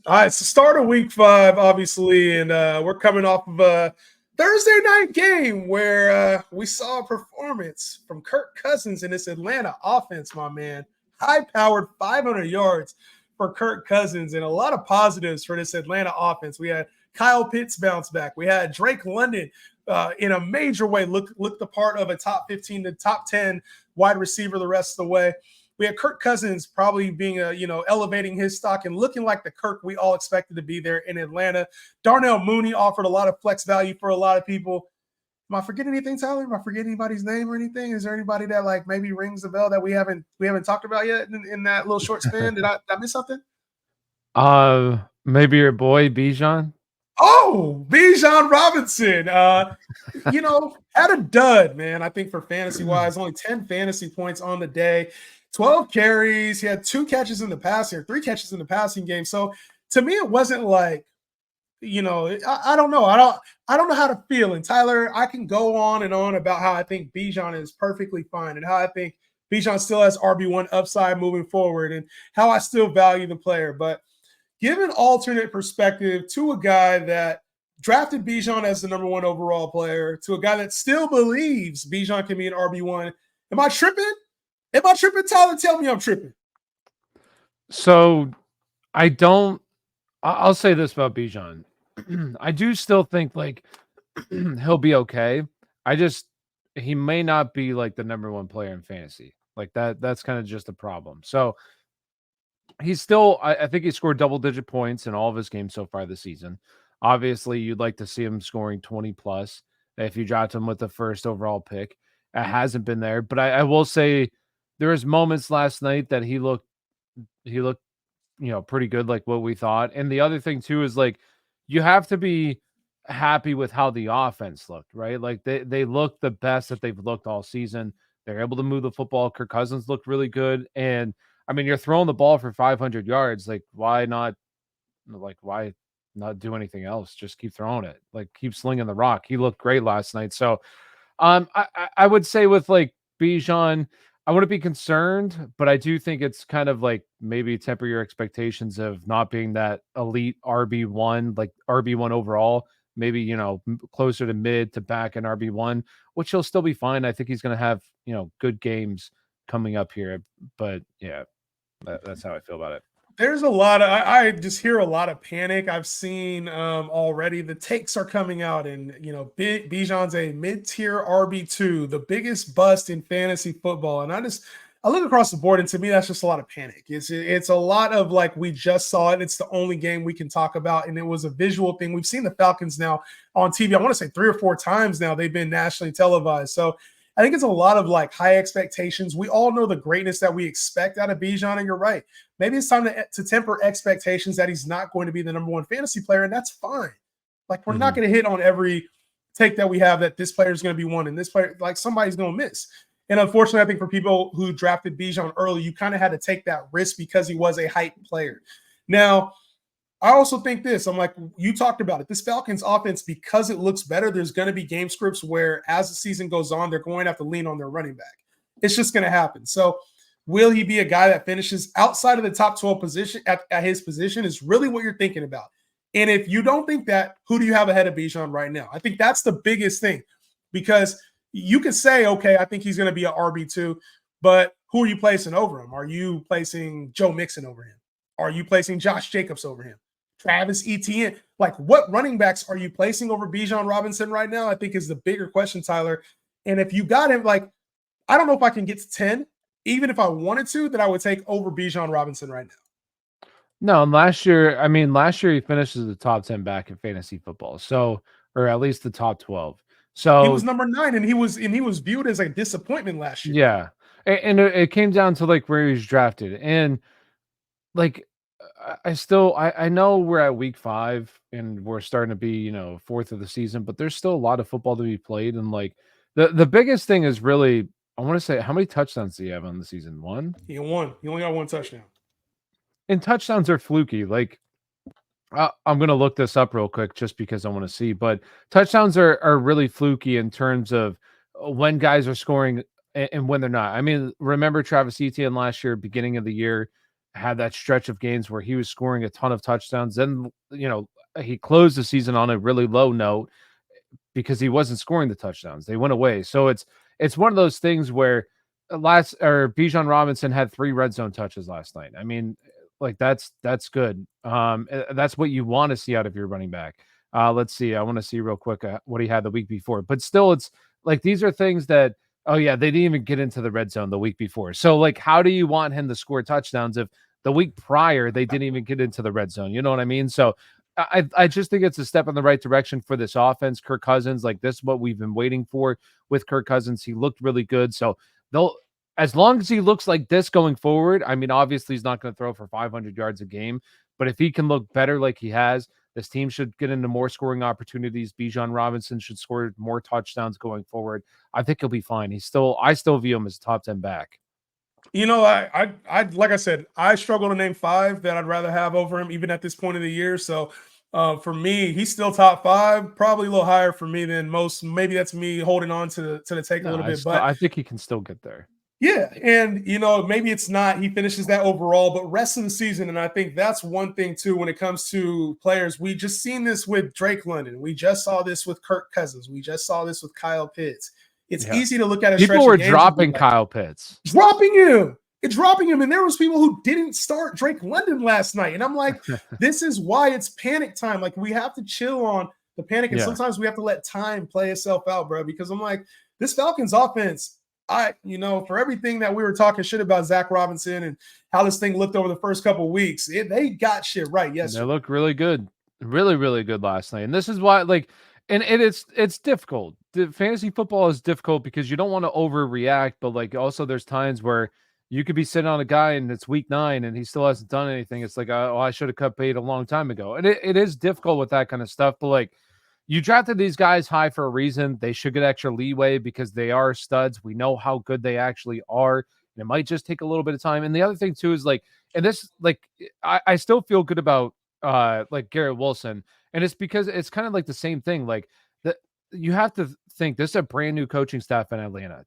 All right, so start of week 5, obviously, and we're coming off of a Thursday night game where we saw a performance from Kirk Cousins in this Atlanta offense, my man. High-powered 500 yards for Kirk Cousins and a lot of positives for this Atlanta offense. We had Kyle Pitts bounce back. We had Drake London in a major way look the part of a top 15 to top 10 wide receiver the rest of the way. We had Kirk Cousins probably being elevating his stock and looking like the Kirk we all expected to be there in Atlanta. Darnell Mooney offered a lot of flex value for a lot of people. Am I forgetting anything, Tyler? Am I forgetting anybody's name or anything? Is there anybody that like maybe rings the bell that we haven't talked about yet in that little short span? Did I miss something? Maybe your boy Bijan. Oh, Bijan Robinson. Had a dud, man. I think for fantasy wise, only 10 fantasy points on the day. 12 carries. He had 2 catches in the passing, or 3 catches in the passing game. So to me, it wasn't like, I don't know. I don't know how to feel. And Tyler, I can go on and on about how I think Bijan is perfectly fine and how I think Bijan still has RB1 upside moving forward and how I still value the player. But give an alternate perspective to a guy that drafted Bijan as the number 1 overall player, to a guy that still believes Bijan can be an RB1. Am I tripping? Am I tripping, Tyler? Tell me I'm tripping. So I'll say this about Bijan. I do still think like he'll be okay. He may not be like the number 1 player in fantasy. Like that's kind of just a problem. So he's still, I think he scored double-digit points in all of his games so far this season. Obviously, you'd like to see him scoring 20 plus if you dropped him with the first overall pick. It hasn't been there, but I will say there was moments last night that he looked, pretty good, like what we thought. And the other thing too is like you have to be happy with how the offense looked, right? Like they looked the best that they've looked all season. They're able to move the football. Kirk Cousins looked really good, and I mean, you're throwing the ball for 500 yards. Like, why not do anything else? Just keep throwing it. Like, keep slinging the rock. He looked great last night. So, I would say with like Bijan, I wouldn't be concerned, but I do think it's kind of like maybe temper your expectations of not being that elite RB1, like RB1 overall. Maybe closer to mid to back in RB1, which he'll still be fine. I think he's going to have good games coming up here. But yeah, that's how I feel about it. There's a lot of I just hear a lot of panic. I've seen already the takes are coming out, and Bijan's a mid-tier RB2, the biggest bust in fantasy football. And I look across the board, and to me, that's just a lot of panic. It's a lot of like, we just saw it. It's the only game we can talk about, and it was a visual thing. We've seen the Falcons now on TV. I want to say 3 or 4 times now they've been nationally televised. So I think it's a lot of like high expectations. We all know the greatness that we expect out of Bijan, and you're right. Maybe it's time to temper expectations that he's not going to be the number 1 fantasy player, and that's fine. Like, we're not going to hit on every take that we have that this player is going to be 1 and this player, like, somebody's going to miss. And unfortunately, I think for people who drafted Bijan early, you kind of had to take that risk because he was a hype player. Now, I also think this. I'm like, you talked about it. This Falcons offense, because it looks better, there's going to be game scripts where as the season goes on, they're going to have to lean on their running back. It's just going to happen. So will he be a guy that finishes outside of the top 12 position at his position is really what you're thinking about. And if you don't think that, who do you have ahead of Bijan right now? I think that's the biggest thing, because you could say, okay, I think he's going to be an RB2, but who are you placing over him? Are you placing Joe Mixon over him? Are you placing Josh Jacobs over him? Travis Etienne? Like, what running backs are you placing over Bijan Robinson right now? I think is the bigger question, Tyler. And if you got him, like, I don't know if I can get to 10, even if I wanted to, that I would take over Bijan Robinson right now. No, and last year he finished as the top 10 back in fantasy football. So, or at least the top 12. So he was number 9, and he was viewed as a disappointment last year. Yeah. And it came down to like where he was drafted. And like, I know we're at week 5 and we're starting to be, 4th of the season, but there's still a lot of football to be played. And like the biggest thing is really, I want to say, how many touchdowns do you have on the season? 1? He won. He only got 1 touchdown. And touchdowns are fluky. Like, I'm going to look this up real quick just because I want to see, but touchdowns are really fluky in terms of when guys are scoring and when they're not. I mean, remember Travis Etienne last year, beginning of the year, had that stretch of games where he was scoring a ton of touchdowns. Then, he closed the season on a really low note because he wasn't scoring the touchdowns. They went away. So it's one of those things where Bijan Robinson had 3 red zone touches last night. I mean, like that's good. That's what you want to see out of your running back. Let's see. I want to see real quick what he had the week before. But still, it's like these are things that, oh yeah, they didn't even get into the red zone the week before. So like, how do you want him to score touchdowns if the week prior they didn't even get into the red zone? You know what I mean? So I just think it's a step in the right direction for this offense. Kirk Cousins, like this is what we've been waiting for with Kirk Cousins. He looked really good. So as long as he looks like this going forward, I mean, obviously he's not going to throw for 500 yards a game, but if he can look better like he has, this team should get into more scoring opportunities. Bijan Robinson should score more touchdowns going forward. I think he'll be fine. I still view him as a top 10 back. I like I said, I struggle to name 5 that I'd rather have over him, even at this point of the year. So for me, he's still top 5, probably a little higher for me than most. Maybe that's me holding on to the take a little bit, but I think he can still get there. Yeah, and maybe it's not he finishes that overall, but rest of the season, and I think that's one thing too when it comes to players. We just seen this with Drake London. We just saw this with Kirk Cousins. We just saw this with Kyle Pitts. It's easy to look at a people were dropping Kyle Pitts, dropping him. It's dropping him, and there was people who didn't start Drake London last night, and I'm like, this is why it's panic time. Like we have to chill on the panic, and sometimes we have to let time play itself out, bro. Because I'm like, this Falcons offense. For everything that we were talking shit about Zach Robinson and how this thing looked over the first couple of weeks, they got shit right. Yes, they look really good, really, really good last night. And this is why, it's difficult. The fantasy football is difficult because you don't want to overreact, but like also there's times where you could be sitting on a guy and it's week 9 and he still hasn't done anything. It's like, oh, I should have cut bait a long time ago. And it is difficult with that kind of stuff, but like. You drafted these guys high for a reason. They should get extra leeway because they are studs. We know how good they actually are. And it might just take a little bit of time. And the other thing too is I still feel good about Garrett Wilson. And it's because it's kind of like the same thing. Like that you have to think this is a brand new coaching staff in Atlanta.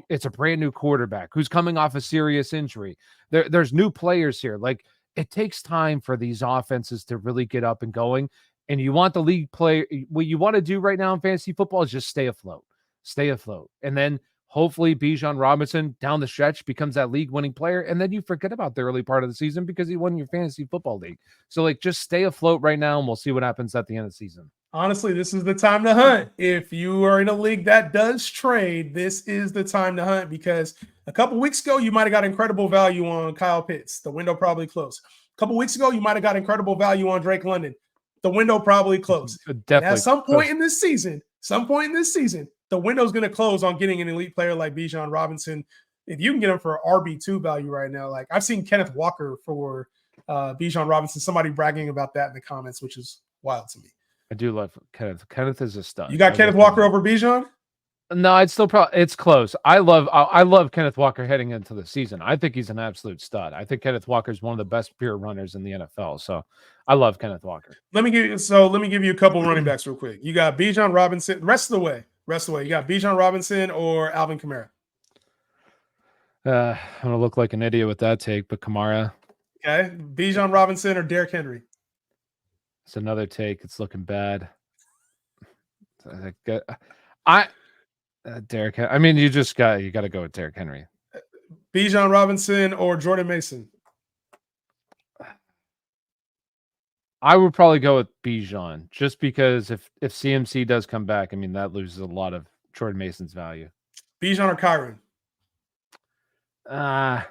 It's a brand new quarterback who's coming off a serious injury. There's new players here. Like it takes time for these offenses to really get up and going. And you want the league player, what you want to do right now in fantasy football is just stay afloat. And then hopefully Bijan Robinson down the stretch becomes that league winning player. And then you forget about the early part of the season because he won your fantasy football league. So like just stay afloat right now and we'll see what happens at the end of the season. Honestly, this is the time to hunt. If you are in a league that does trade, this is the time to hunt because a couple weeks ago, you might have got incredible value on Kyle Pitts. The window probably closed. A couple weeks ago, you might have got incredible value on Drake London. The window probably closed. Definitely. At some point in this season, the window's going to close on getting an elite player like Bijan Robinson. If you can get him for RB2 value right now, like I've seen Kenneth Walker for Bijan Robinson, somebody bragging about that in the comments, which is wild to me. I do love Kenneth. Kenneth is a stud. You got Kenneth Walker over Bijan? No, it's still it's close. I love Kenneth Walker heading into the season. I think he's an absolute stud. I think Kenneth Walker is one of the best pure runners in the NFL. So I love Kenneth Walker. Let me give you a couple running backs real quick. You got Bijan Robinson. Rest of the way. You got Bijan Robinson or Alvin Kamara. I'm gonna look like an idiot with that take, but Kamara. Okay, Bijan Robinson or Derrick Henry. It's another take. It's looking bad. Derrick. I mean, you got to go with Derrick Henry. Bijan Robinson or Jordan Mason. I would probably go with Bijan just because if CMC does come back, I mean that loses a lot of Jordan Mason's value. Bijan or Kyron. I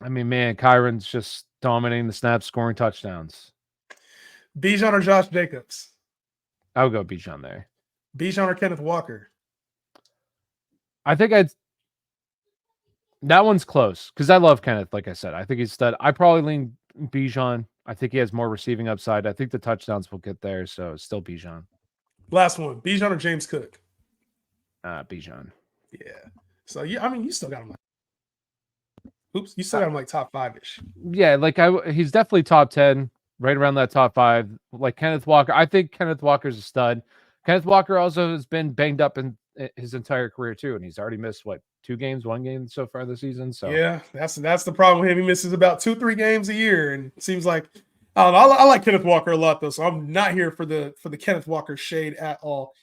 mean, man, Kyron's just dominating the snaps, scoring touchdowns. Bijan or Josh Jacobs. I would go Bijan there. Bijan or Kenneth Walker. I think that one's close because I love Kenneth. Like I said, I think he's stud. I probably lean Bijan. I think he has more receiving upside. I think the touchdowns will get there, so still Bijan. Last one, Bijan or James Cook. Bijan. Yeah. So you still got him. You still got him like top 5-ish. Yeah, he's definitely top 10, right around that top 5. Like Kenneth Walker, I think Kenneth Walker's a stud. Kenneth Walker also has been banged up in his entire career too, and he's already missed 2 games, 1 game so far this season. So Yeah, that's the problem with him. He misses about 2-3 games a year, and it seems like I don't know. I like Kenneth Walker a lot though, so I'm not here for the Kenneth Walker shade at all.